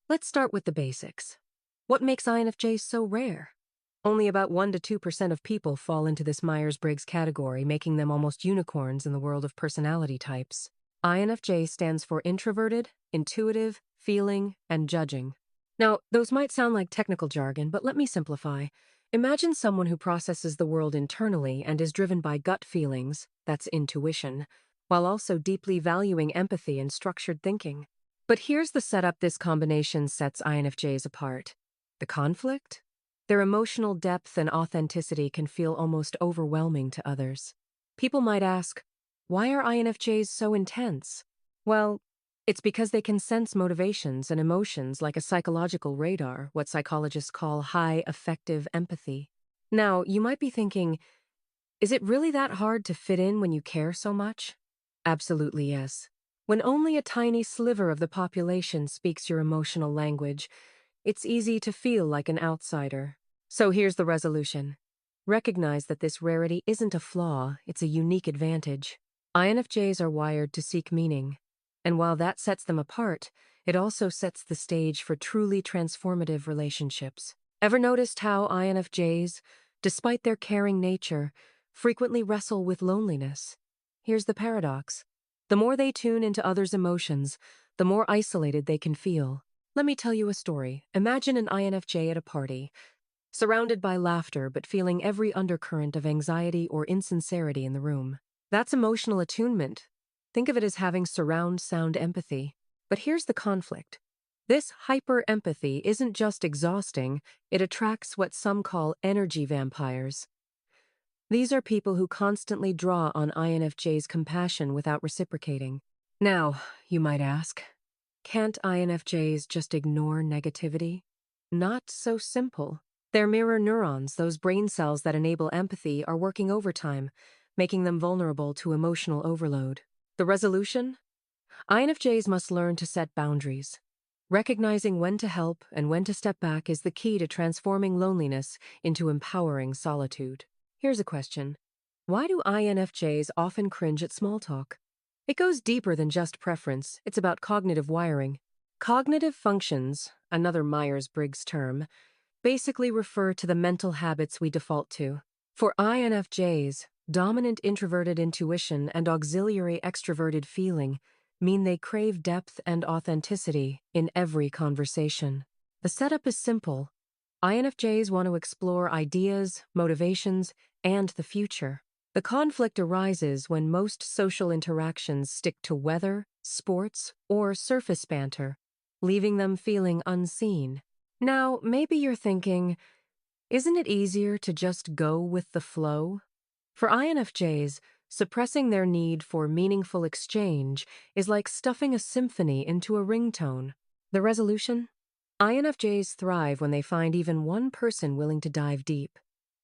Let's start with the basics. What makes INFJs so rare? Only about 1 to 2% of people fall into this Myers-Briggs category, making them almost unicorns in the world of personality types. INFJ stands for introverted, intuitive, feeling, and judging. Now, those might sound like technical jargon, but let me simplify. Imagine someone who processes the world internally and is driven by gut feelings, that's intuition, while also deeply valuing empathy and structured thinking. But here's the setup this combination sets INFJs apart. The conflict? Their emotional depth and authenticity can feel almost overwhelming to others. People might ask, why are INFJs so intense? Well, it's because they can sense motivations and emotions like a psychological radar, what psychologists call high affective empathy. Now, you might be thinking, is it really that hard to fit in when you care so much? Absolutely yes. When only a tiny sliver of the population speaks your emotional language, it's easy to feel like an outsider. So here's the resolution. Recognize that this rarity isn't a flaw, it's a unique advantage. INFJs are wired to seek meaning. And while that sets them apart, it also sets the stage for truly transformative relationships. Ever noticed how INFJs, despite their caring nature, frequently wrestle with loneliness? Here's the paradox. The more they tune into others' emotions, the more isolated they can feel. Let me tell you a story. Imagine an INFJ at a party, surrounded by laughter but feeling every undercurrent of anxiety or insincerity in the room. That's emotional attunement. Think of it as having surround sound empathy. But here's the conflict. This hyper-empathy isn't just exhausting, it attracts what some call energy vampires. These are people who constantly draw on INFJ's compassion without reciprocating. Now, you might ask, can't INFJs just ignore negativity? Not so simple. Their mirror neurons, those brain cells that enable empathy, are working overtime, making them vulnerable to emotional overload. The resolution? INFJs must learn to set boundaries. Recognizing when to help and when to step back is the key to transforming loneliness into empowering solitude. Here's a question. Why do INFJs often cringe at small talk? It goes deeper than just preference. It's about cognitive wiring. Cognitive functions, another Myers-Briggs term, basically refer to the mental habits we default to. For INFJs, dominant introverted intuition and auxiliary extroverted feeling mean they crave depth and authenticity in every conversation. The setup is simple. INFJs want to explore ideas, motivations, and the future. The conflict arises when most social interactions stick to weather, sports, or surface banter, leaving them feeling unseen. Now, maybe you're thinking, isn't it easier to just go with the flow? For INFJs, suppressing their need for meaningful exchange is like stuffing a symphony into a ringtone. The resolution? INFJs thrive when they find even one person willing to dive deep.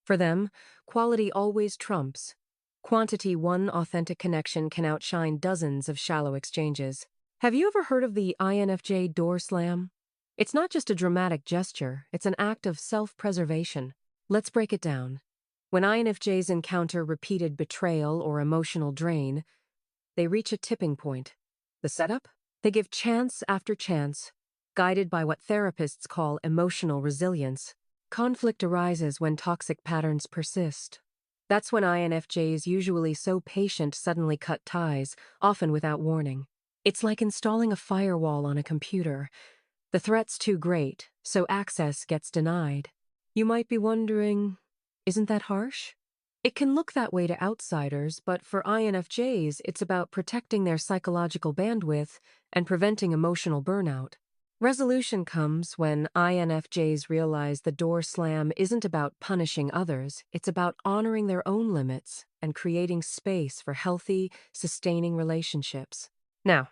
For them, quality always trumps. Quantity, one authentic connection can outshine dozens of shallow exchanges. Have you ever heard of the INFJ door slam? It's not just a dramatic gesture, it's an act of self-preservation. Let's break it down. When INFJs encounter repeated betrayal or emotional drain, they reach a tipping point. The setup? They give chance after chance, guided by what therapists call emotional resilience. Conflict arises when toxic patterns persist. That's when INFJs, usually so patient, suddenly cut ties, often without warning. It's like installing a firewall on a computer. The threat's too great, so access gets denied. You might be wondering, isn't that harsh? It can look that way to outsiders, but for INFJs, it's about protecting their psychological bandwidth and preventing emotional burnout. Resolution comes when INFJs realize the door slam isn't about punishing others, it's about honoring their own limits and creating space for healthy, sustaining relationships. Now,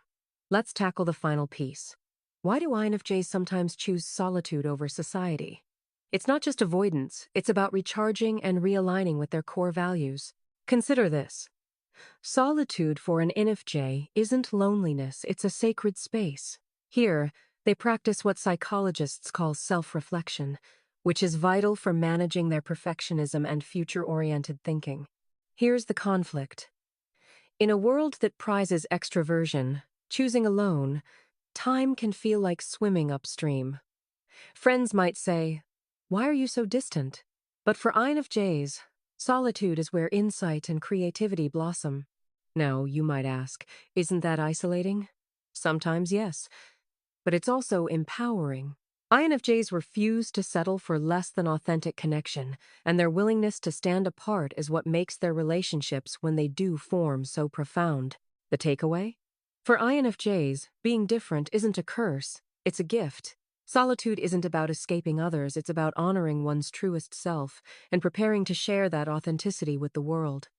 let's tackle the final piece. Why do INFJs sometimes choose solitude over society? It's not just avoidance, it's about recharging and realigning with their core values. Consider this. Solitude for an INFJ isn't loneliness, it's a sacred space. Here, they practice what psychologists call self-reflection, which is vital for managing their perfectionism and future-oriented thinking. Here's the conflict. In a world that prizes extroversion, choosing alone Time can feel like swimming upstream. Friends might say, "Why are you so distant?" But for INFJs, solitude is where insight and creativity blossom. Now, you might ask, isn't that isolating? Sometimes, yes, but it's also empowering. INFJs refuse to settle for less than authentic connection, and their willingness to stand apart is what makes their relationships, when they do form, so profound. The takeaway? For INFJs, being different isn't a curse, it's a gift. Solitude isn't about escaping others, it's about honoring one's truest self and preparing to share that authenticity with the world.